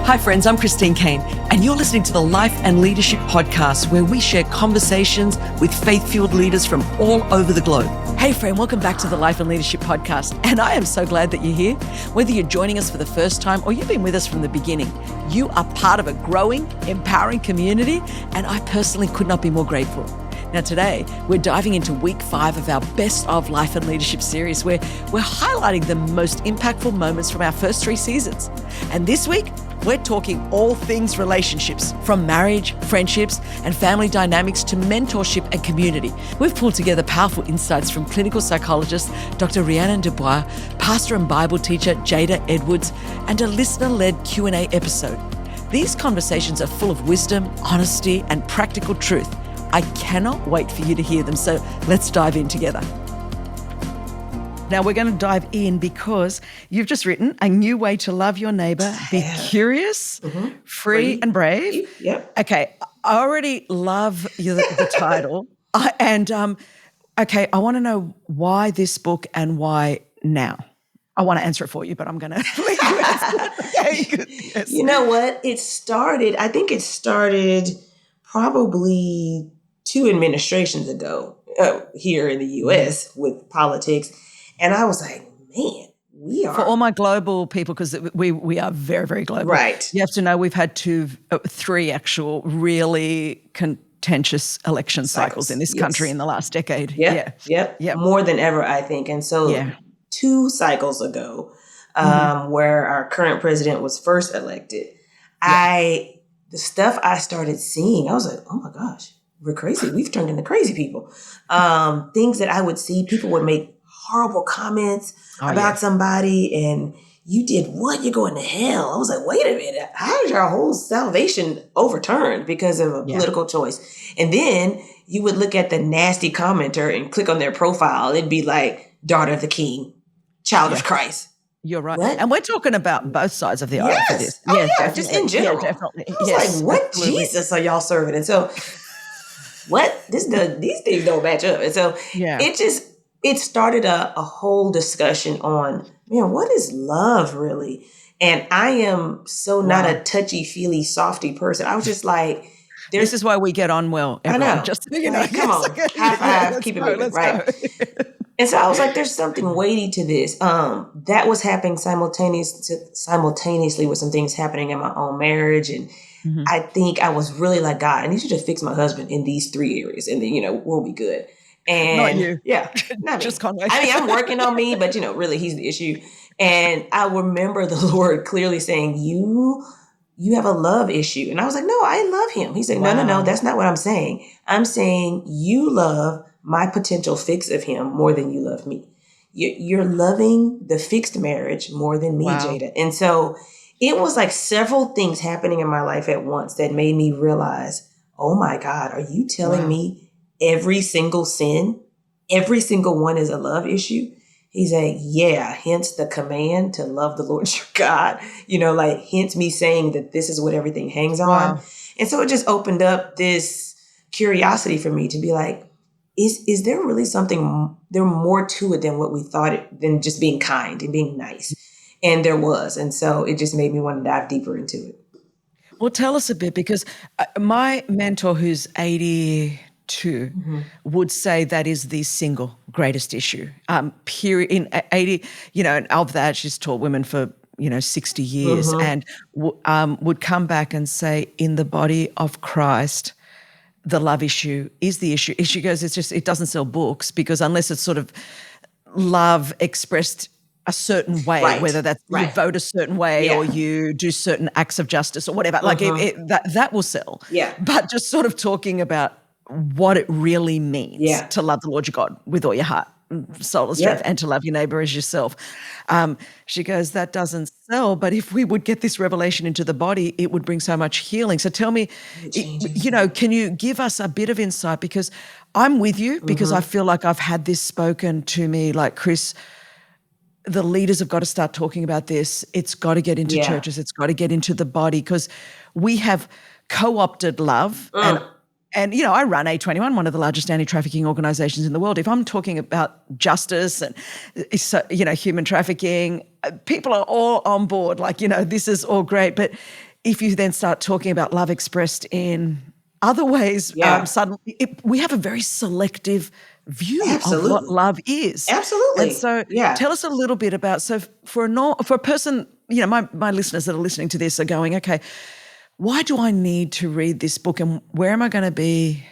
Hi friends, I'm Christine Caine, and you're listening to the Life and Leadership Podcast, where we share conversations with faith-fueled leaders from all over the globe. Hey friend, welcome back to the Life and Leadership Podcast, and I am so glad that you're here. Whether you're joining us for the first time or you've been with us from the beginning, you are part of a growing, empowering community, and I personally could not be more grateful. Now today, we're diving into week 5 of our Best of Life and Leadership series, where we're highlighting the most impactful moments from our first 3 seasons. And this week, we're talking all things relationships, from marriage, friendships, and family dynamics to mentorship and community. We've pulled together powerful insights from clinical psychologist Dr. Rhiannon DuBois, pastor and Bible teacher Jada Edwards, and a listener-led Q&A episode. These conversations are full of wisdom, honesty, and practical truth. I cannot wait for you to hear them, so let's dive in together. Now we're going to dive in because you've just written A New Way to Love Your Neighbor, Be Curious, Free and Brave. Yep. Okay, I already love the title. I want to know why this book and why now. I want to answer it for you, but I'm going to let you answer it. Okay. Yes. You know what? I think it started probably 2 administrations ago here in the U.S. with politics. And I was like, man, we are. For all my global people, because we are very, very global. Right. You have to know we've had 3 actual really contentious election cycles in this country in the last decade. Yep. More than ever, I think. And so 2 cycles ago, where our current president was first elected, the stuff I started seeing, I was like, oh my gosh, we're crazy. We've turned into crazy people. Things that I would see, people would make horrible comments about somebody, and you did what? You're going to hell. I was like, wait a minute. How is your whole salvation overturned because of a political choice? And then you would look at the nasty commenter and click on their profile. It'd be like, daughter of the king, child of Christ. You're right. What? And we're talking about both sides of the aisle for this. Just in general. Yeah, definitely. I was like, what Jesus are y'all serving? And so, what? These things don't match up. And so, it started a whole discussion on, man, what is love really? And I am so not a touchy-feely, softy person. I was just like, this is why we get on well. Everyone. I know. Just, come on. High five, keep it moving, right? And so I was like, there's something weighty to this. That was happening simultaneously with some things happening in my own marriage. And I think I was really like, God, I need you to fix my husband in these 3 areas. And then, we'll be good. And not you. Yeah. Not just me. Conway. I mean, I'm working on me, but really he's the issue. And I remember the Lord clearly saying, you have a love issue. And I was like, no, I love him. He's like, no, that's not what I'm saying. I'm saying you love my potential fix of him more than you love me. You're loving the fixed marriage more than me, Jada. And so it was like several things happening in my life at once that made me realize, oh my God, are you telling me every single sin, every single one is a love issue? He's like, hence the command to love the Lord your God, hence me saying that this is what everything hangs on. And so it just opened up this curiosity for me to be like, is there really something, there more to it than what we thought than just being kind and being nice? And there was. And so it just made me want to dive deeper into it. Well, tell us a bit, because my mentor, who's 82, would say that is the single greatest issue. Period. In 80, and of that, she's taught women for 60 years, and would come back and say, in the body of Christ, the love issue is the issue. She goes, it doesn't sell books, because unless it's sort of love expressed a certain way, whether that's you vote a certain way or you do certain acts of justice or whatever, that will sell. Yeah. But just sort of talking about what it really means to love the Lord your God with all your heart, soul and strength, and to love your neighbor as yourself. She goes, that doesn't sell, but if we would get this revelation into the body, it would bring so much healing. So tell me, can you give us a bit of insight? Because I'm with you, because I feel like I've had this spoken to me, like, Chris, the leaders have got to start talking about this. It's got to get into churches. It's got to get into the body, because we have co-opted love. And I run A21, one of the largest anti-trafficking organizations in the world. If I'm talking about justice and, human trafficking, people are all on board. This is all great. But if you then start talking about love expressed in other ways, Yeah. suddenly we have a very selective view of what Absolutely. love is. And Absolutely. so Yeah. tell us a little bit about, so for a person, you know, my listeners that are listening to this are going, okay, why do I need to read this book, and where am I going to be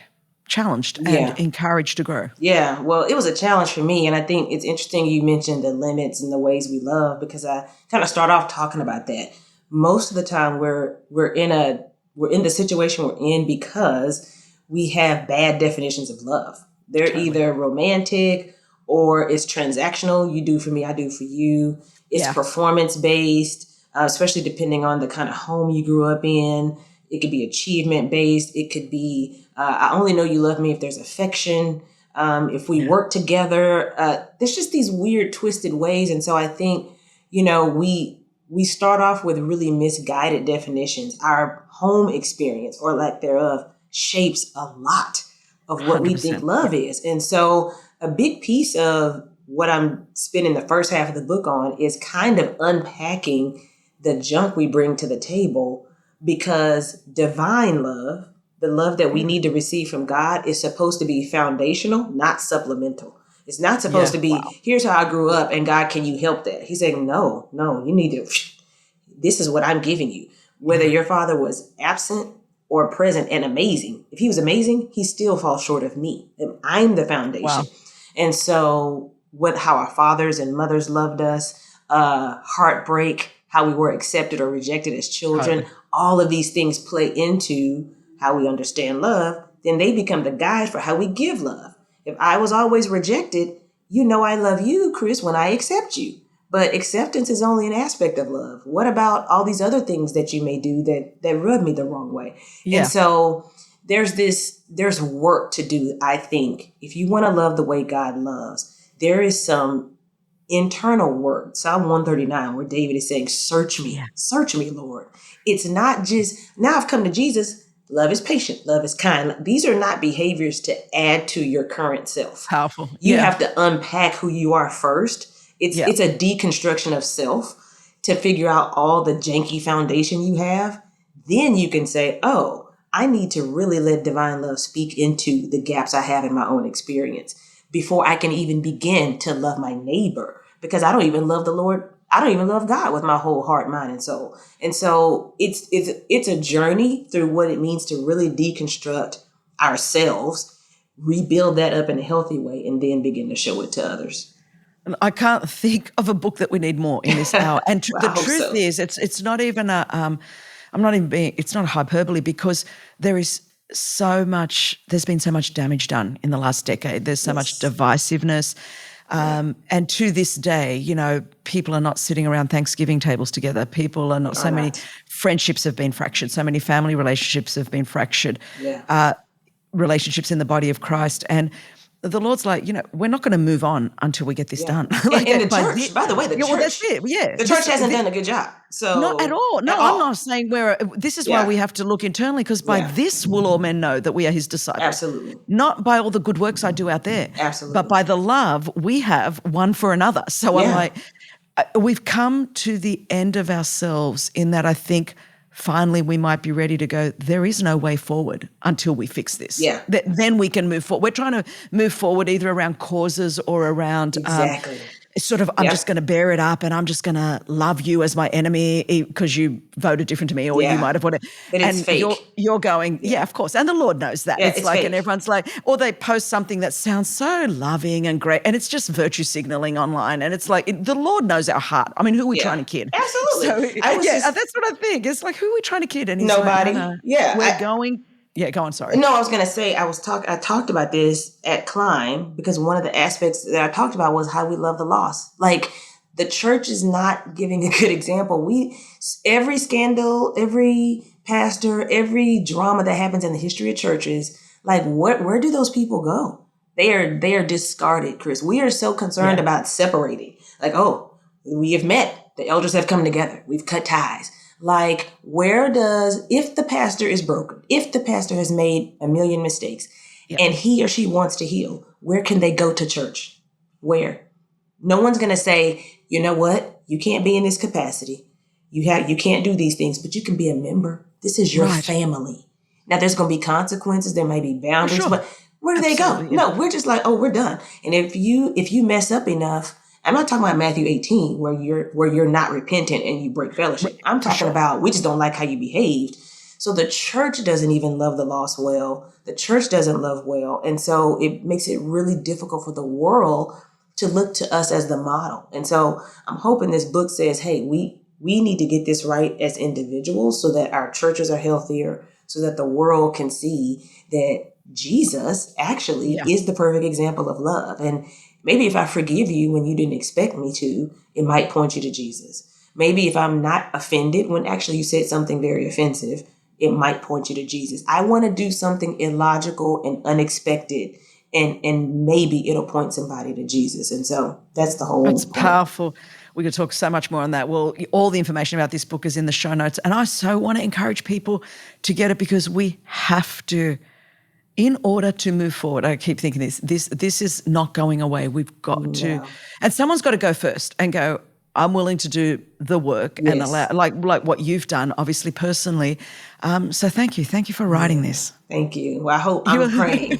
challenged and Yeah. encouraged to grow? Yeah, well, it was a challenge for me. And I think it's interesting you mentioned the limits and the ways we love, because I kind of start off talking about that. Most of the time we're in the situation we're in because we have bad definitions of love. They're Totally. either romantic or it's transactional. You do for me, I do for you. It's Yeah. performance based, especially depending on the kind of home you grew up in. It could be achievement based. It could be, I only know you love me if there's affection. If we work together, there's just these weird, twisted ways. And so I think, you know, we start off with really misguided definitions. Our home experience, or lack thereof, shapes a lot of what we think 100%. love is. And so a big piece of what I'm spending the first half of the book on is kind of unpacking the junk we bring to the table, because divine love, the love that we need to receive from God, is supposed to be foundational, not supplemental. It's not supposed to be, here's how I grew up and God, can you help that? He's saying, no, you need to, this is what I'm giving you. Whether your father was absent or present and amazing. If he was amazing, he still falls short of me. And I'm the foundation. Wow. And so how our fathers and mothers loved us, heartbreak, how we were accepted or rejected as children, Totally. all of these things play into how we understand love. Then they become the guide for how we give love. If I was always rejected, you know I love you, Chris, when I accept you. But acceptance is only an aspect of love. What about all these other things that you may do that rub me the wrong way? Yeah. And so there's work to do, I think. If you want to love the way God loves, there is some internal work. Psalm 139, where David is saying, search me, Lord. It's not just, now I've come to Jesus. Love is patient. Love is kind. These are not behaviors to add to your current self. Powerful. You have to unpack who you are first. It's Yeah. it's a deconstruction of self to figure out all the janky foundation you have. Then you can say, oh, I need to really let divine love speak into the gaps I have in my own experience before I can even begin to love my neighbor, because I don't even love the Lord. I don't even love God with my whole heart, mind, and soul. And so it's a journey through what it means to really deconstruct ourselves, rebuild that up in a healthy way, and then begin to show it to others. And I can't think of a book that we need more in this hour. And the truth is, it's not even it's not a hyperbole, because there's been so much damage done in the last decade. There's so much divisiveness. And to this day, you know, people are not sitting around Thanksgiving tables together. People are not, many friendships have been fractured. So many family relationships have been fractured. Relationships in the body of Christ. And the Lord's like, you know, we're not going to move on until we get this done. Like, and the church, by the way, the church. Well, that's it. Yeah. The church hasn't done a good job. So not at all. No, I'm not saying this is why we have to look internally, because by this will all men know that we are his disciples. Absolutely. Not by all the good works I do out there. Absolutely. But by the love we have one for another. So I'm like, we've come to the end of ourselves in that I think finally we might be ready to go, there is no way forward until we fix this. Yeah. Then we can move forward. We're trying to move forward either around causes or around sort of, I'm just going to bear it up and I'm just going to love you as my enemy because you voted different to me, or you might have voted. But it's fake. You're going, of course. And the Lord knows that. It's like, fake. And everyone's like, or they post something that sounds so loving and great, and it's just virtue signaling online. And it's like, the Lord knows our heart. I mean, who are we trying to kid? Absolutely. So, that's what I think. It's like, who are we trying to kid? And he's nobody. Like, we're going. Yeah, go on, sorry. No, I was going to say, I talked about this at Climb, because one of the aspects that I talked about was how we love the lost. Like, the church is not giving a good example. Every scandal, every pastor, every drama that happens in the history of churches, like, where do those people go? They are discarded, Chris. We are so concerned about separating. Like, oh, we have met. The elders have come together. We've cut ties. Like, if the pastor is broken, if the pastor has made a million mistakes and he or she wants to heal, where can they go to church? Where? No one's going to say, you know what? You can't be in this capacity. You can't do these things, but you can be a member. This is your family. Now there's going to be consequences. There may be boundaries, sure. but where do they go? Absolutely, yeah. No, we're just like, oh, we're done. And if you mess up enough, I'm not talking about Matthew 18 where you're not repentant and you break fellowship. I'm talking about we just don't like how you behaved. So the church doesn't even love the lost well. The church doesn't love well. And so it makes it really difficult for the world to look to us as the model. And so I'm hoping this book says, hey, we need to get this right as individuals so that our churches are healthier, so that the world can see that Jesus actually is the perfect example of love. And maybe if I forgive you when you didn't expect me to, it might point you to Jesus. Maybe if I'm not offended when actually you said something very offensive, it might point you to Jesus. I want to do something illogical and unexpected, and maybe it'll point somebody to Jesus. And so that's the whole It's point. powerful. We could talk so much more on that. Well, all the information about this book is in the show notes. And I so want to encourage people to get it because we have to, in order to move forward. I keep thinking this is not going away. We've got to, and someone's got to go first and go, I'm willing to do the work and allow, like what you've done, obviously personally. So thank you for writing this. Thank you. Well, I'm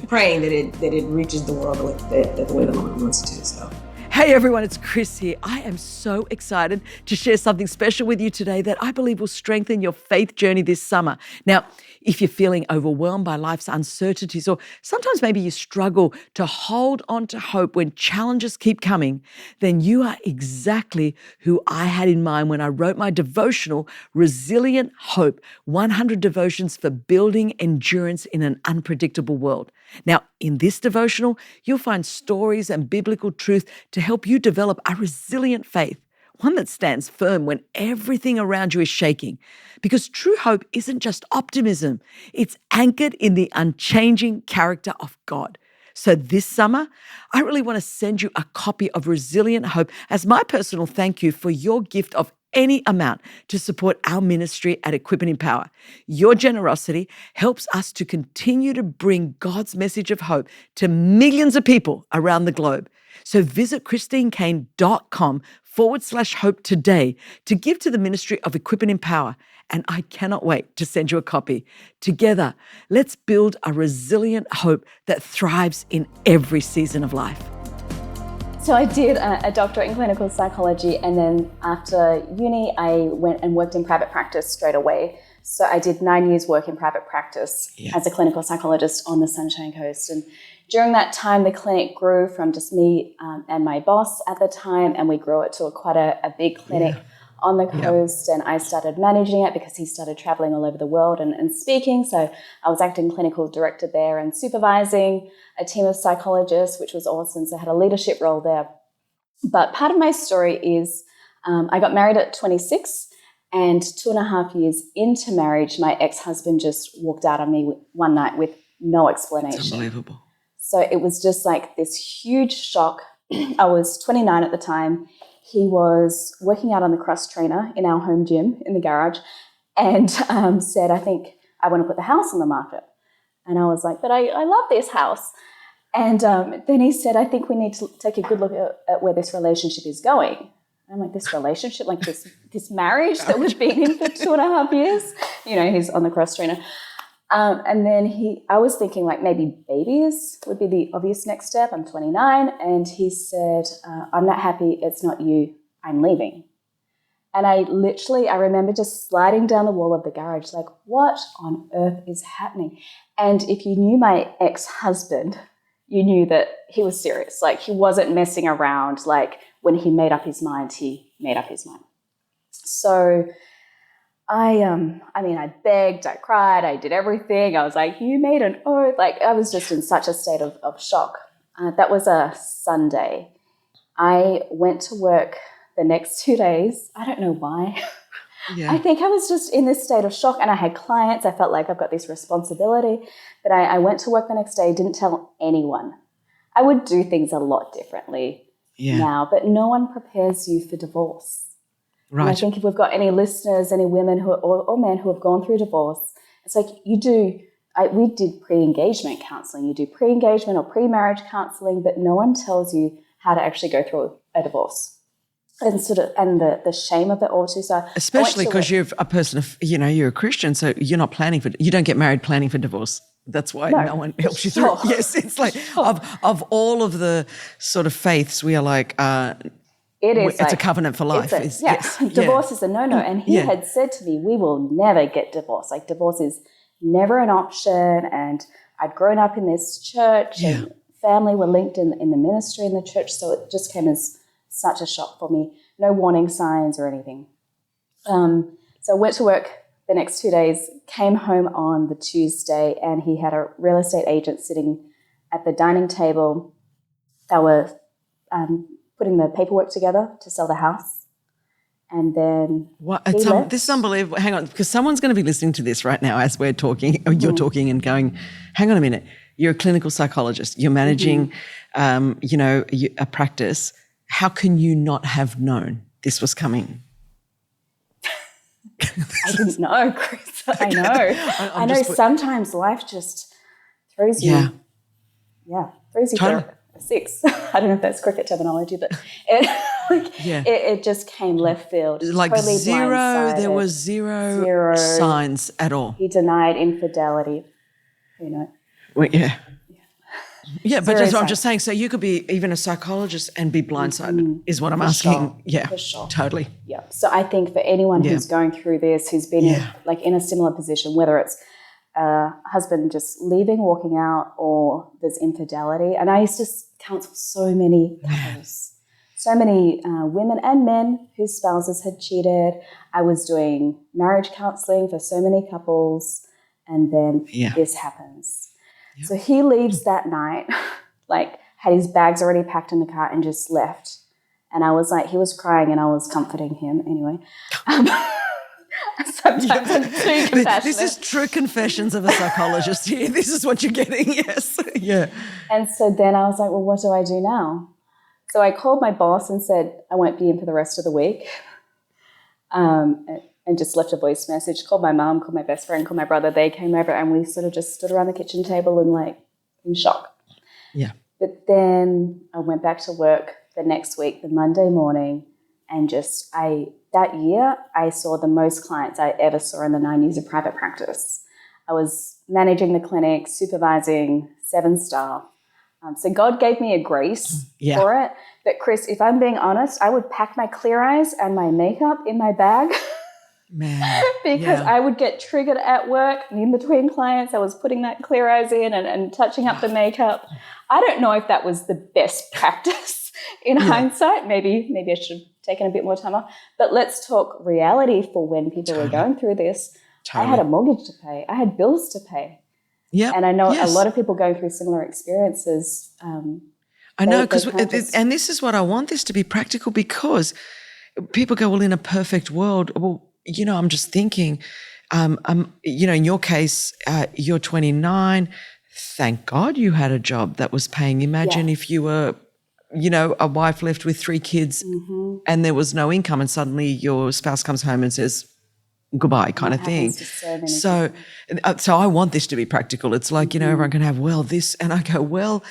praying that it reaches the world the way the Lord wants it to. So. Hey everyone, it's Chris here. I am so excited to share something special with you today that I believe will strengthen your faith journey this summer. Now, if you're feeling overwhelmed by life's uncertainties, or sometimes maybe you struggle to hold on to hope when challenges keep coming, then you are exactly who I had in mind when I wrote my devotional, Resilient Hope, 100 Devotions for Building Endurance in an Unpredictable World. Now, in this devotional, you'll find stories and biblical truth to help you develop a resilient faith, one that stands firm when everything around you is shaking. Because true hope isn't just optimism, it's anchored in the unchanging character of God. So this summer, I really want to send you a copy of Resilient Hope as my personal thank you for your gift of any amount to support our ministry at Equipping in Power. Your generosity helps us to continue to bring God's message of hope to millions of people around the globe. So visit christinecaine.com/hope today to give to the ministry of Equipping in Power. And I cannot wait to send you a copy. Together, let's build a resilient hope that thrives in every season of life. So I did a doctorate in clinical psychology, and then after uni, I went and worked in private practice straight away. So I did 9 years work in private practice as a clinical psychologist on the Sunshine Coast. And during that time, the clinic grew from just me and my boss at the time, and we grew it to quite a big clinic on the coast. And I started managing it because he started traveling all over the world and speaking. So I was acting clinical director there and supervising a team of psychologists, which was awesome. So I had a leadership role there. But part of my story is I got married at 26, and 2.5 years into marriage, my ex-husband just walked out on me one night with no explanation. It's unbelievable. So it was just like this huge shock. I was 29 at the time. He was working out on the cross trainer in our home gym in the garage and said, I think I want to put the house on the market. And I was like, but I love this house. And then he said, I think we need to take a good look at where this relationship is going. And I'm like, this relationship, like this marriage that we've been in for 2.5 years? You know, he's on the cross trainer. And then I was thinking like maybe babies would be the obvious next step. I'm 29. And he said, I'm not happy. It's not you. I'm leaving. And I remember just sliding down the wall of the garage, like, what on earth is happening? And if you knew my ex-husband, you knew that he was serious. Like, he wasn't messing around. Like, when he made up his mind, he made up his mind. So I begged, I cried, I did everything. I was like, you made an oath. Like, I was just in such a state of shock. That was a Sunday. I went to work the next 2 days. I don't know why. Yeah. I think I was just in this state of shock, and I had clients. I felt like I've got this responsibility. But I went to work the next day, didn't tell anyone. I would do things a lot differently now, but no one prepares you for divorce. Right. And I think if we've got any listeners, any women or men who have gone through divorce, it's like we did pre-engagement counseling. You do pre-engagement or pre-marriage counseling, but no one tells you how to actually go through a divorce. and the shame of it all too. So especially because you're a person of, you're a Christian, so you're not you don't get married planning for divorce. That's why no one helps you through it. Yes, it's like of all of the sort of faiths, we are like, it's a covenant for life. Divorce is a no-no. And he had said to me, we will never get divorced. Like, divorce is never an option. And I'd grown up in this church and family were linked in the ministry in the church. So it just came as such a shock for me. No warning signs or anything. So I went to work the next 2 days, came home on the Tuesday, and he had a real estate agent sitting at the dining table. They were putting the paperwork together to sell the house. And then this is unbelievable. Hang on, because someone's going to be listening to this right now as we're talking, or you're talking and going, hang on a minute, you're a clinical psychologist, you're managing, a practice. How can you not have known this was coming? I didn't know, Chris. I know. I know sometimes life just throws you. Yeah, throws you for a six. I don't know if that's cricket terminology, but it just came left field. Like totally zero, blindsided. There was zero signs at all. He denied infidelity, Well, yeah, but I'm just saying, so you could be even a psychologist and be blindsided is what I'm asking. Sure. Yeah, for sure. Totally. Yeah. So I think for anyone who's going through this, who's been in a similar position, whether it's a husband just leaving, walking out, or there's infidelity. And I used to counsel so many couples, so many women and men whose spouses had cheated. I was doing marriage counseling for so many couples, and then this happens. So he leaves that night, had his bags already packed in the car and just left. And I was like, he was crying and I was comforting him anyway. Sometimes I'm too compassionate. This is true confessions of a psychologist here. This is what you're getting, yes. Yeah. And so then I was like, well, what do I do now? So I called my boss and said, I won't be in for the rest of the week. And just left a voice message, called my mom, called my best friend, called my brother. They came over and we sort of just stood around the kitchen table and in shock. Yeah. But then I went back to work the next week, the Monday morning, and that year I saw the most clients I ever saw in the 9 years of private practice. I was managing the clinic, supervising 7 staff. So God gave me a grace for it. But Chris, if I'm being honest, I would pack my Clear Eyes and my makeup in my bag. Man, because I would get triggered at work and in between clients. I was putting that Clear Eyes in and touching up the makeup. I don't know if that was the best practice in hindsight. Maybe I should have taken a bit more time off. But let's talk reality for when people were going through this. I had a mortgage to pay. I had bills to pay. Yeah, and I know a lot of people going through similar experiences. I know, and this is what I want this to be practical, because people go, well, in a perfect world, well, I'm just thinking, in your case, you're 29. Thank God you had a job that was paying. Imagine if you were, a wife left with 3 kids and there was no income, and suddenly your spouse comes home and says goodbye, kind of thing. So I want this to be practical. It's like, everyone can have, this, and I go, well,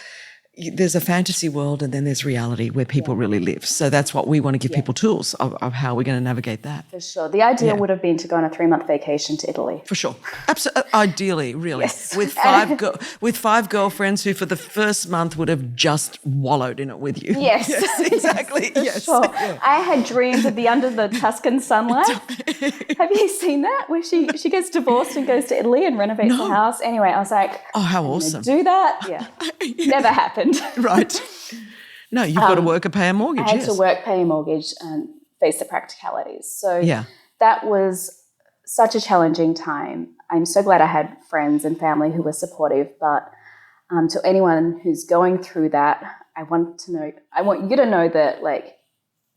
there's a fantasy world and then there's reality where people really live. So that's what we want to give people tools of how we're going to navigate that. For sure. The idea would have been to go on a 3-month vacation to Italy. For sure. Absolutely. Ideally, really. Yes. With 5 girlfriends who for the first month would have just wallowed in it with you. Yes. Yes, exactly. Yes. Sure. Yeah. I had dreams of the under the Tuscan sunlight. Have you seen that? Where she gets divorced and goes to Italy and renovates the house. Anyway, I was like, oh, how awesome. Do that? Yeah. Never happened. Right. No, you've got to work and pay a mortgage. I had to work, pay a mortgage, and face the practicalities. So that was such a challenging time. I'm so glad I had friends and family who were supportive. But to anyone who's going through that, I want you to know that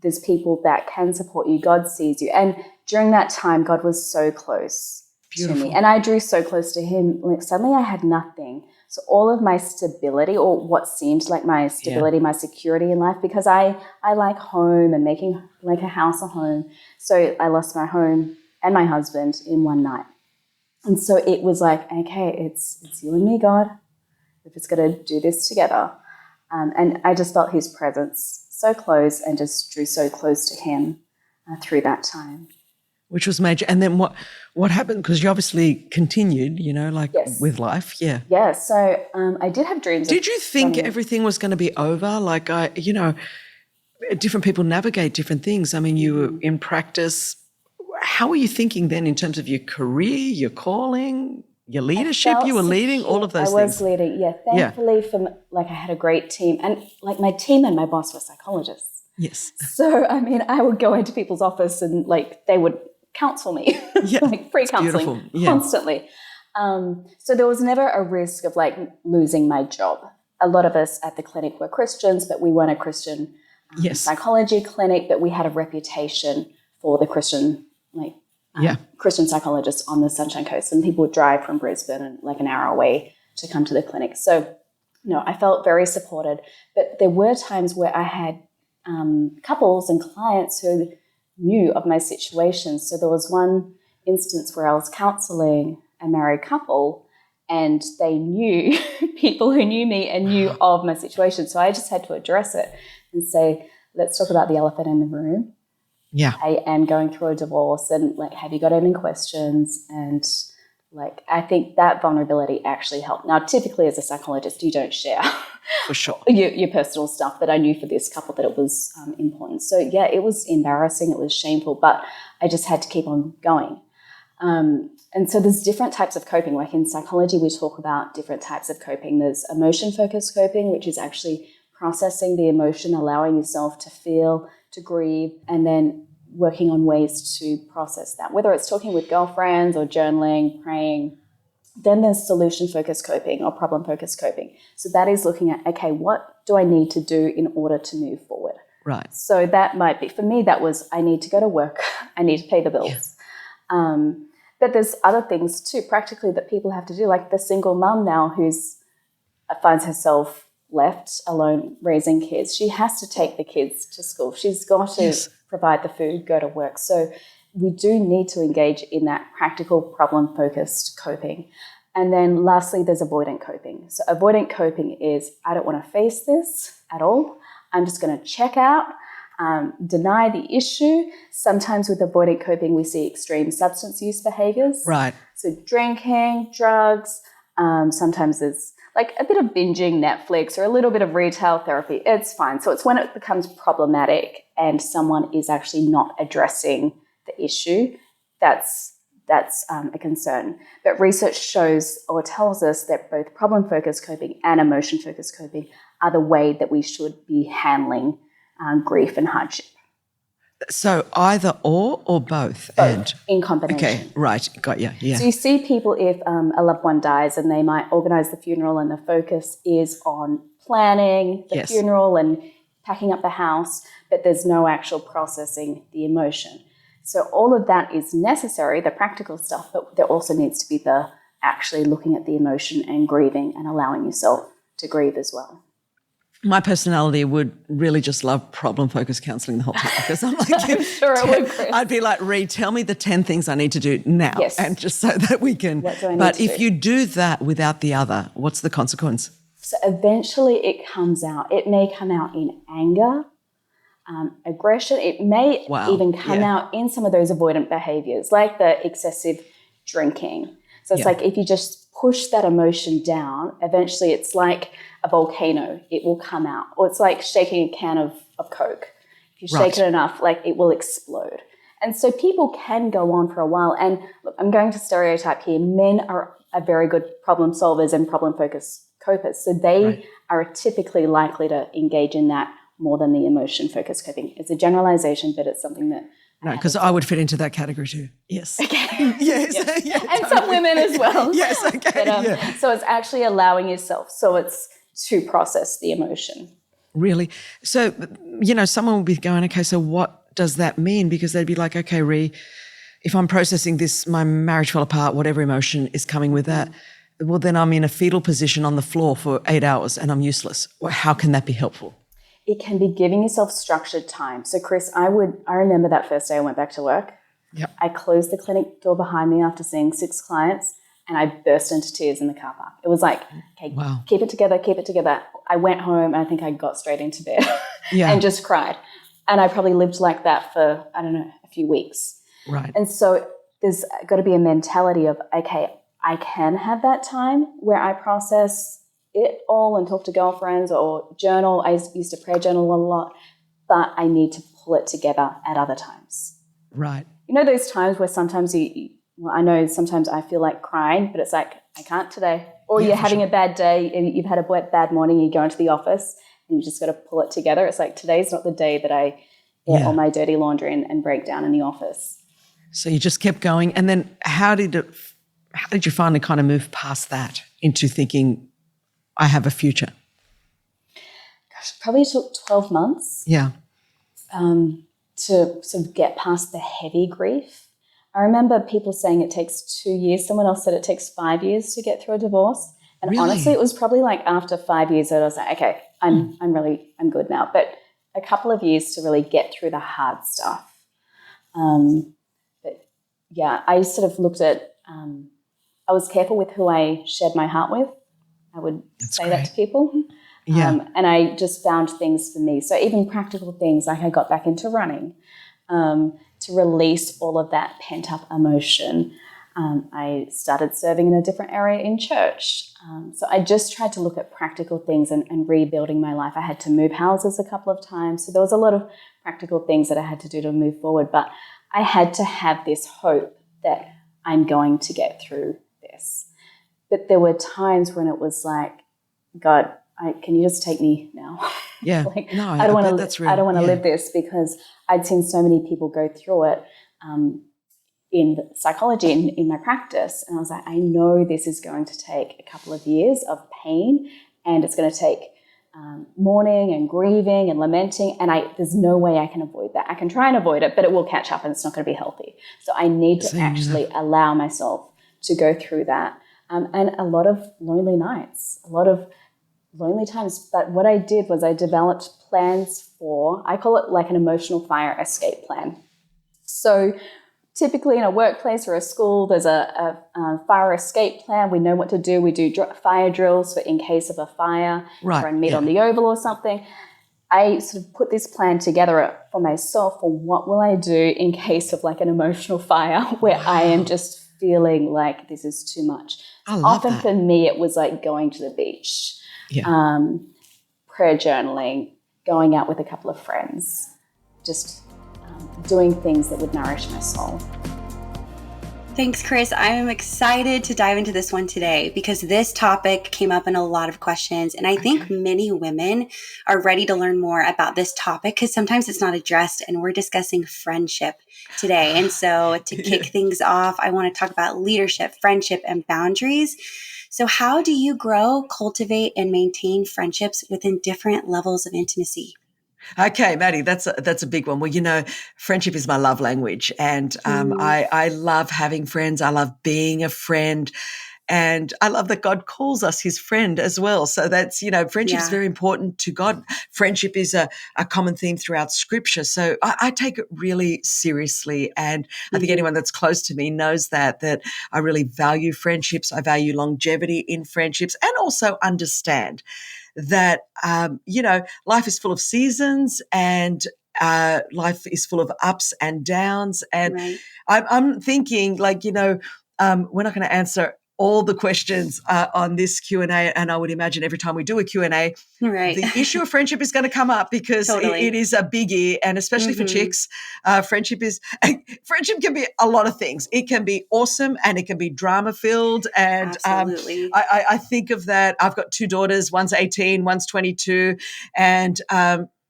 there's people that can support you. God sees you. And during that time, God was so close to me. And I drew so close to him. Suddenly I had nothing. So all of my stability, or what seemed like my stability, my security in life, because I like home and making a house a home. So I lost my home and my husband in one night. And so it was like, okay, it's you and me, God. We're just going to do this together. And I just felt his presence so close and just drew so close to him through that time. Which was major. And then what happened? Because you obviously continued, Yes. with life. Yeah. Yeah. So I did have dreams. Did you think everything was going to be over? Different people navigate different things. I mean, you were in practice. How were you thinking then in terms of your career, your calling, your leadership? You were leading all of those things. I was leading, yeah. Thankfully, I had a great team. And my team and my boss were psychologists. Yes. So, I mean, I would go into people's office and they would counsel me, free counseling constantly. So there was never a risk of losing my job. A lot of us at the clinic were Christians, but we weren't a Christian psychology clinic, but we had a reputation for the Christian, Christian psychologists on the Sunshine Coast, and people would drive from Brisbane and an hour away to come to the clinic. So, I felt very supported, but there were times where I had couples and clients who knew of my situation. So there was one instance where I was counseling a married couple and they knew people who knew me and knew of my situation. So I just had to address it and say, let's talk about the elephant in the room. Yeah. I am going through a divorce and have you got any questions? And I think that vulnerability actually helped. Now, typically as a psychologist, you don't share for sure your personal stuff, but I knew for this couple that it was important. So yeah, it was embarrassing, it was shameful, but I just had to keep on going. And so there's different types of coping. Like in psychology, we talk about different types of coping. There's emotion-focused coping, which is actually processing the emotion, allowing yourself to feel, to grieve, and then working on ways to process that, whether it's talking with girlfriends or journaling, praying. Then there's solution-focused coping or problem-focused coping. So that is looking at, okay, what do I need to do in order to move forward? Right. So that might be, for me, that was, I need to go to work, I need to pay the bills. Yeah. But there's other things too, practically, that people have to do, like the single mum now who's finds herself left alone raising kids. She has to take the kids to school. She's got to provide the food, go to work. So we do need to engage in that practical problem-focused coping. And then lastly, there's avoidant coping. So avoidant coping is, I don't want to face this at all. I'm just going to check out, deny the issue. Sometimes with avoidant coping, we see extreme substance use behaviors. Right. So drinking, drugs, sometimes there's a bit of binging Netflix or a little bit of retail therapy. It's fine. So it's when it becomes problematic and someone is actually not addressing the issue, that's a concern. But research shows or tells us that both problem-focused coping and emotion-focused coping are the way that we should be handling grief and hardship. So either or both? Both, in combination. Okay, right, got you, yeah. So you see people, if a loved one dies and they might organise the funeral and the focus is on planning the funeral and packing up the house, but there's no actual processing the emotion. So all of that is necessary, the practical stuff, but there also needs to be the actually looking at the emotion and grieving and allowing yourself to grieve as well. My personality would really just love problem-focused counselling the whole time, because I'm like, I'm sure I would, Chris. I'd be like, Rhi, tell me the 10 things I need to do now, and just so that we can. What do I need but to if do? you do that without the other, what's the consequence? So eventually it comes out. It may come out in anger, aggression. It may even come out in some of those avoidant behaviours, like the excessive drinking. So it's like if you just push that emotion down, eventually it's like a volcano. It will come out. Or it's like shaking a can of Coke. If you shake it enough, it will explode. And so people can go on for a while. And look, I'm going to stereotype here. Men are very good problem solvers and problem-focused copers. So they are typically likely to engage in that more than the emotion-focused coping. It's a generalization, but it's something that... No, because I would fit into that category too. Yes. Okay. Yes. Yes. And some women as well. Yes, okay. But, so it's actually allowing yourself. So it's to process the emotion. Really? So, someone will be going, okay, so what does that mean? Because they'd be like, okay, Rhi, if I'm processing this, my marriage fell apart, whatever emotion is coming with that, well, then I'm in a fetal position on the floor for 8 hours and I'm useless. Well, how can that be helpful? It can be giving yourself structured time. So, Chris, I remember that first day I went back to work. Yep. I closed the clinic door behind me after seeing 6 clients, and I burst into tears in the car park. It was like, okay, Wow. keep it together, keep it together. I went home and I think I got straight into bed and just cried. And I probably lived like that for, I don't know, a few weeks. Right. And so there's got to be a mentality of, okay, I can have that time where I process it all and talk to girlfriends or journal. I used to prayer journal a lot, but I need to pull it together at other times. Right. You know those times where sometimes I know sometimes I feel like crying, but it's like, I can't today. Or you're having a bad day and you've had a bad morning, you go into the office and you just got to pull it together. It's like, today's not the day that I get all my dirty laundry and break down in the office. So you just kept going. And then how did you finally kind of move past that into thinking, I have a future? Gosh, it probably took 12 months. Yeah. To sort of get past the heavy grief. I remember people saying it takes 2 years. Someone else said it takes 5 years to get through a divorce. And Really? honestly, it was probably like after 5 years that I was like, okay, I'm good now. But a couple of years to really get through the hard stuff. But yeah, I sort of looked at, I was careful with who I shared my heart with. I would say that to people. Yeah. And I just found things for me. So even practical things, like I got back into running to release all of that pent-up emotion. I started serving in a different area in church. So I just tried to look at practical things and rebuilding my life. I had to move houses a couple of times. So there was a lot of practical things that I had to do to move forward. But I had to have this hope that I'm going to get through this. But there were times when it was like, God, can you just take me now? Yeah. Like, No, I don't want to. I don't want to Yeah. live this, because I'd seen so many people go through it in psychology in my practice, and I was like, I know this is going to take a couple of years of pain, and it's going to take mourning and grieving and lamenting, and there's no way I can avoid that. I can try and avoid it, but it will catch up, and it's not going to be healthy. So I need to actually allow myself to go through that, and a lot of lonely nights, a lot of lonely times. But what I did was I developed plans I call it like an emotional fire escape plan. So typically in a workplace or a school, there's a fire escape plan. We know what to do. We do fire drills for in case of a fire, Right. or a meet on the oval or something. I sort of put this plan together for myself for what will I do in case of like an emotional fire where I am just feeling like this is too much. I love Often that. for me, it was like going to the beach. Yeah. Prayer journaling, going out with a couple of friends, just doing things that would nourish my soul. Thanks, Chris. I am excited to dive into this one today because this topic came up in a lot of questions. And I think many women are ready to learn more about this topic because sometimes it's not addressed, and we're discussing friendship today. And so to kick things off, I want to talk about leadership, friendship, and boundaries. So how do you grow, cultivate, and maintain friendships within different levels of intimacy? Okay, Maddie, that's a big one. Well, friendship is my love language, and I love having friends. I love being a friend, and I love that God calls us His friend as well. So that's friendship is very important to God. Friendship is a common theme throughout Scripture. So I take it really seriously, and I think anyone that's close to me knows that I really value friendships. I value longevity in friendships, and also understand that, life is full of seasons, and life is full of ups and downs. And I'm thinking, we're not going to answer all the questions on this Q&A, and I would imagine every time we do a Q&A, the issue of friendship is going to come up because it is a biggie, and especially for chicks, friendship can be a lot of things. It can be awesome, and it can be drama-filled, and I think of that. I've got two daughters, one's 18, one's 22, and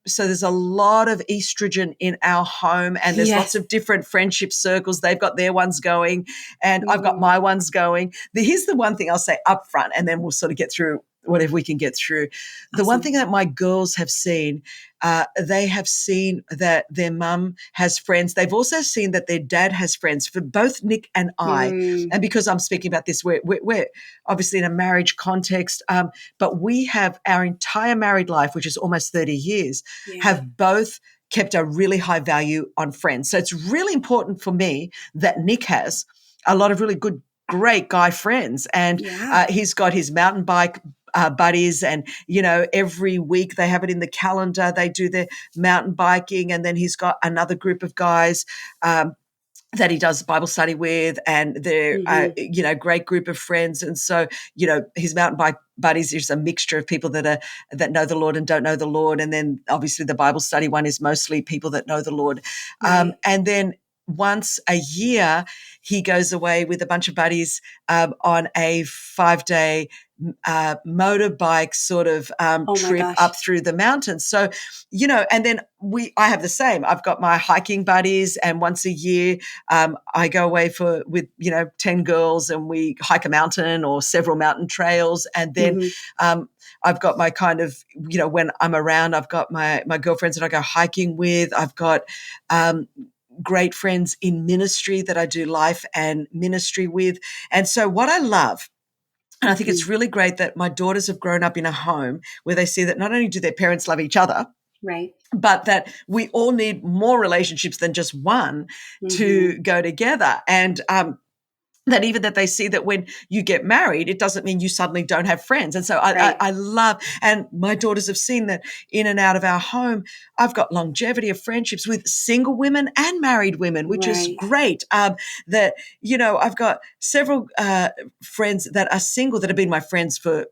so there's a lot of estrogen in our home, and there's lots of different friendship circles. They've got their ones going, and I've got my ones going. Here's the one thing I'll say up front, and then we'll sort of get through whatever we can get through. The one thing that my girls have seen, they have seen that their mum has friends. They've also seen that their dad has friends, for both Nick and I. And because I'm speaking about this, we're obviously in a marriage context, but we have our entire married life, which is almost 30 years, have both kept a really high value on friends. So it's really important for me that Nick has a lot of really good great guy friends. And he's got his mountain bike buddies, and every week they have it in the calendar. They do their mountain biking, and then he's got another group of guys that he does Bible study with, and they're great group of friends. And so his mountain bike buddies is a mixture of people that know the Lord and don't know the Lord, and then obviously the Bible study one is mostly people that know the Lord. Right. And then once a year he goes away with a bunch of buddies on a 5-day motorbike sort of trip up through the mountains. So, and then I have the same. I've got my hiking buddies, and once a year I go away with 10 girls, and we hike a mountain or several mountain trails. And then I've got my kind of, when I'm around, I've got my girlfriends that I go hiking with. I've got great friends in ministry that I do life and ministry with. And so what I love, and I think it's really great that my daughters have grown up in a home where they see that not only do their parents love each other, right, but that we all need more relationships than just one to go together. And that even that they see that when you get married, it doesn't mean you suddenly don't have friends. And so I love, and my daughters have seen that in and out of our home, I've got longevity of friendships with single women and married women, which is great. That, I've got several friends that are single that have been my friends for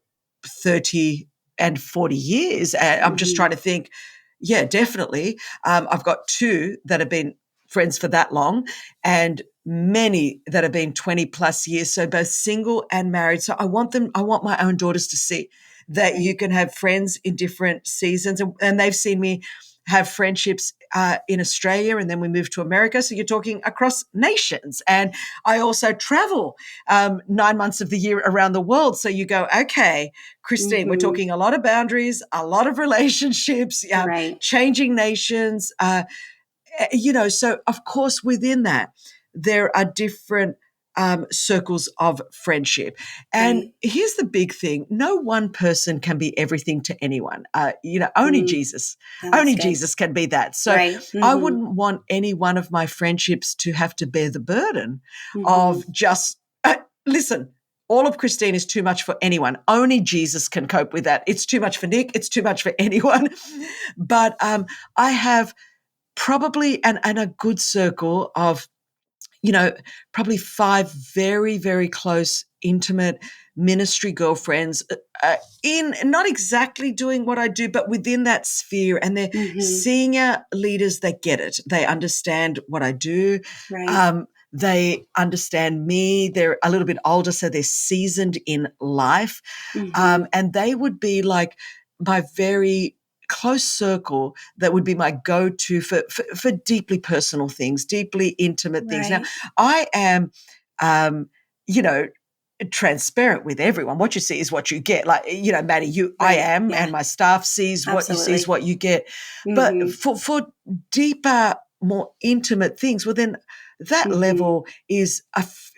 30 and 40 years. I'm just trying to think. Yeah, definitely. I've got 2 that have been friends for that long, and many that have been 20 plus years. So both single and married. So I want my own daughters to see that you can have friends in different seasons. And they've seen me have friendships in Australia, and then we moved to America. So you're talking across nations. And I also travel 9 months of the year around the world. So you go, okay, Christine, we're talking a lot of boundaries, a lot of relationships, changing nations, so of course within that, there are different circles of friendship. And here's the big thing. No one person can be everything to anyone. Only Jesus. Only good. Jesus can be that. So I wouldn't want any one of my friendships to have to bear the burden of just, listen, all of Christine is too much for anyone. Only Jesus can cope with that. It's too much for Nick. It's too much for anyone. But I have probably and a good circle of, probably 5 very, very close, intimate ministry girlfriends in not exactly doing what I do, but within that sphere. And they're senior leaders that get it. They understand what I do. They understand me. They're a little bit older, so they're seasoned in life. And they would be like my very close circle that would be my go-to for deeply personal things, deeply intimate things. Now, I am, transparent with everyone. What you see is what you get. Like, Maddie, I am, and my staff sees what you see is what you get. But for deeper, more intimate things, well, then that level is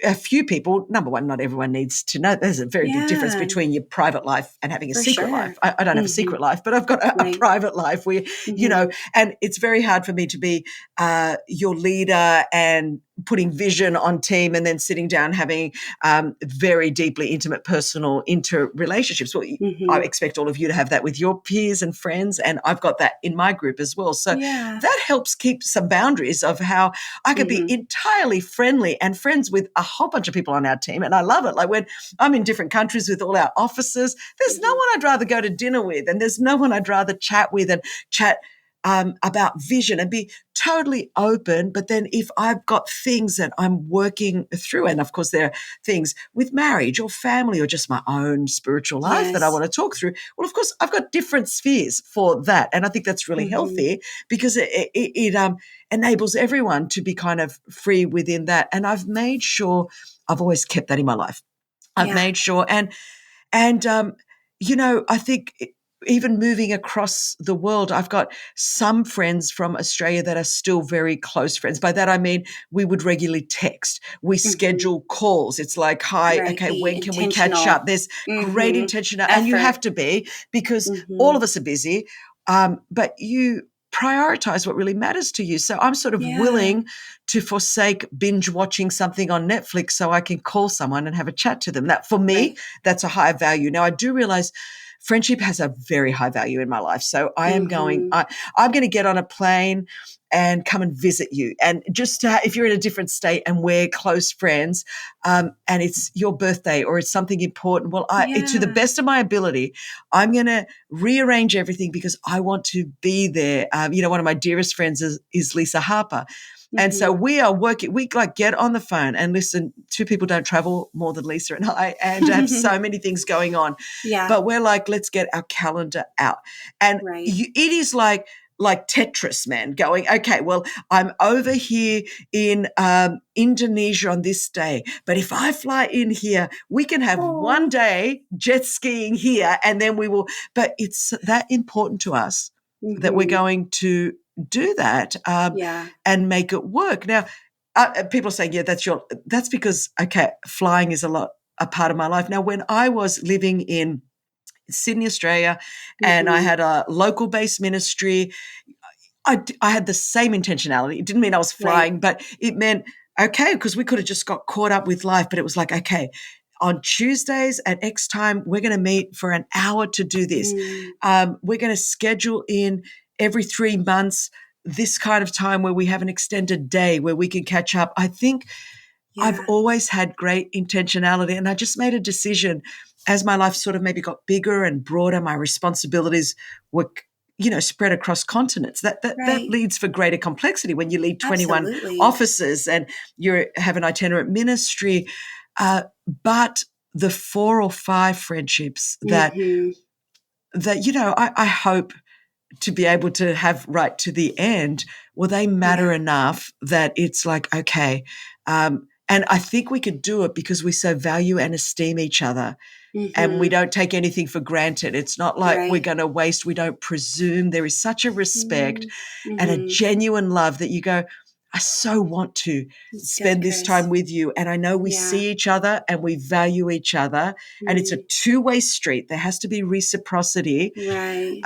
a few people. Number one, not everyone needs to know. There's a very big difference between your private life and having a secret life. I don't have a secret life, but I've got a private life where, and it's very hard for me to be your leader and putting vision on team and then sitting down having very deeply intimate personal interrelationships. Well, I expect all of you to have that with your peers and friends, and I've got that in my group as well. So that helps keep some boundaries of how I could be entirely friendly and friends with a whole bunch of people on our team. And I love it. Like when I'm in different countries with all our officers, there's no one I'd rather go to dinner with, and there's no one I'd rather chat with and chat about vision and be totally open. But then if I've got things that I'm working through, and of course there are things with marriage or family or just my own spiritual life that I want to talk through, well, of course I've got different spheres for that. And I think that's really healthy because it enables everyone to be kind of free within that. And I've made sure I've always kept that in my life. I've made sure. And I think even moving across the world, I've got some friends from Australia that are still very close friends. By that, I mean, we would regularly text. We schedule calls. It's like, hi, okay, when can we catch up? There's great intention. And you have to be because all of us are busy. But you prioritize what really matters to you. So I'm sort of willing to forsake binge watching something on Netflix so I can call someone and have a chat to them. That for me, that's a high value. Now I do realize friendship has a very high value in my life. So I am I'm going to get on a plane and come and visit you. And just if you're in a different state and we're close friends, and it's your birthday or it's something important, well, to the best of my ability, I'm going to rearrange everything because I want to be there. One of my dearest friends is Lisa Harper. And so we are working, we like get on the phone and listen. Two people don't travel more than Lisa and I, and have so many things going on. Yeah. But we're like, let's get our calendar out. And it is like Tetris, man, going, okay, well, I'm over here in Indonesia on this day, but if I fly in here, we can have one day jet skiing here, and then we will. But it's that important to us that we're going to do that and make it work. Now, people are saying, that's because, okay, flying is a part of my life. Now, when I was living in Sydney, Australia, and I had a local-based ministry, I had the same intentionality. It didn't mean I was flying, but it meant, okay, because we could have just got caught up with life, but it was like, okay, on Tuesdays at X time, we're going to meet for an hour to do this. We're going to schedule in every 3 months this kind of time where we have an extended day where we can catch up. I think I've always had great intentionality, and I just made a decision as my life sort of maybe got bigger and broader, my responsibilities were spread across continents. That leads for greater complexity when you lead 21 offices and you have an itinerant ministry. But the 4 or 5 friendships that I hope to be able to have right to the end, well, they matter enough that it's like, okay. And I think we could do it because we so value and esteem each other. And we don't take anything for granted. It's not like we're going to waste. We don't presume. There is such a respect and a genuine love that you go, I so want to spend this time with you. And I know we see each other and we value each other. And it's a two-way street. There has to be reciprocity. Right.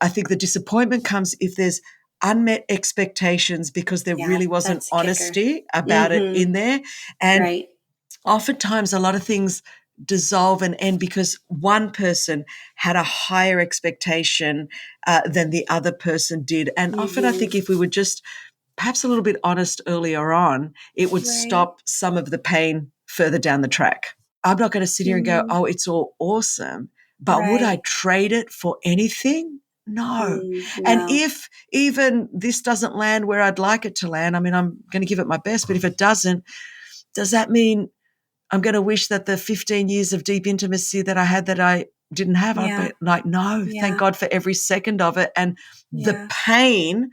I think the disappointment comes if there's unmet expectations because there really wasn't honesty about it in there. And oftentimes a lot of things dissolve and end because one person had a higher expectation than the other person did. And often I think if we were just perhaps a little bit honest earlier on, it would stop some of the pain further down the track. I'm not going to sit here and go, oh, it's all awesome, but would I trade it for anything? No. And if even this doesn't land where I'd like it to land, I mean, I'm going to give it my best, but if it doesn't, does that mean I'm going to wish that the 15 years of deep intimacy that I had that I didn't have? I'd be like, no, thank God for every second of it. And the pain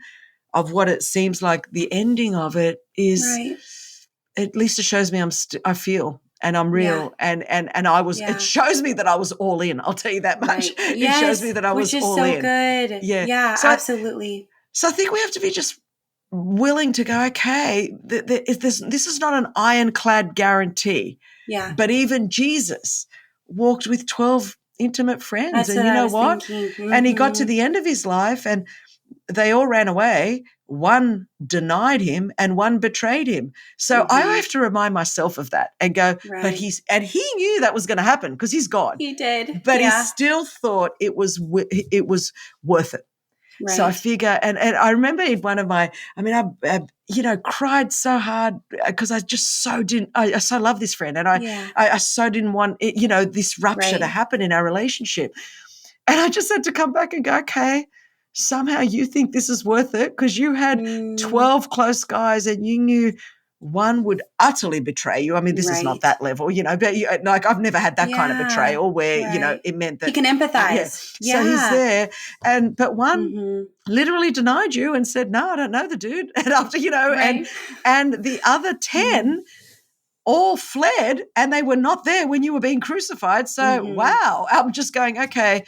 of what it seems like the ending of it is, at least it shows me I feel and I'm real. And I was, it shows me that I was all in. I'll tell you that much. It shows me that I was all in. Which is so good. Yeah, so absolutely. So I think we have to be just willing to go, okay, this is not an ironclad guarantee. Yeah. But even Jesus walked with 12 intimate friends. That's and you know what? And he got to the end of his life and they all ran away. One denied him and one betrayed him. So I have to remind myself of that and go, but he knew that was going to happen because he's God. He did. But he still thought it was worth it. Right. So I figure, and I remember in one of my, I cried so hard because I just so didn't, I so love this friend and I so didn't want it, this rupture to happen in our relationship. And I just had to come back and go, okay, somehow you think this is worth it because you had 12 close guys and you knew one would utterly betray you. I mean, this is not that level, but I've never had that kind of betrayal where, it meant that you can empathize. So he's there. But one literally denied you and said, no, I don't know the dude. And after, and the other 10 all fled and they were not there when you were being crucified. So, wow, I'm just going, okay,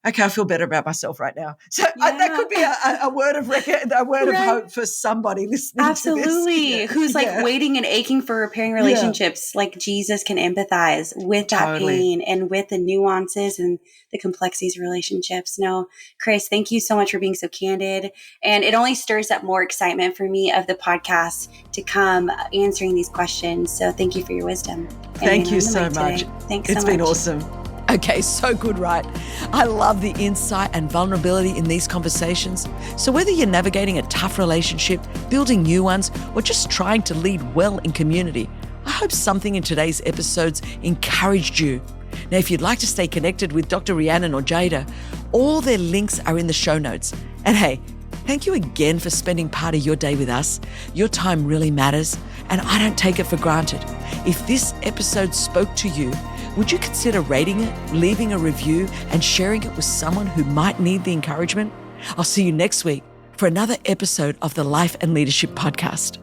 okay, I feel better about myself right now. So that could be a word of of hope for somebody listening Absolutely. to this. Who's like waiting and aching for repairing relationships. Like Jesus can empathize with that pain and with the nuances and the complexities of relationships. No, Chris, thank you so much for being so candid. And it only stirs up more excitement for me of the podcast to come answering these questions. So thank you for your wisdom. Thank you so much. Thanks so much. It's been awesome. Okay, so good, right? I love the insight and vulnerability in these conversations. So whether you're navigating a tough relationship, building new ones, or just trying to lead well in community, I hope something in today's episodes encouraged you. Now, if you'd like to stay connected with Dr. Rhiannon or Jada, all their links are in the show notes. And hey, thank you again for spending part of your day with us. Your time really matters, and I don't take it for granted. If this episode spoke to you, would you consider rating it, leaving a review, and sharing it with someone who might need the encouragement? I'll see you next week for another episode of the Life and Leadership Podcast.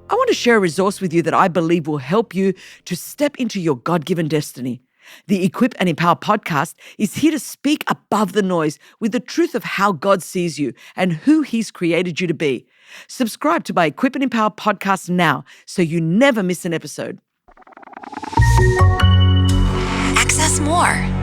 I want to share a resource with you that I believe will help you to step into your God-given destiny. The Equip and Empower podcast is here to speak above the noise with the truth of how God sees you and who He's created you to be. Subscribe to my Equip and Empower podcast now so you never miss an episode. Access more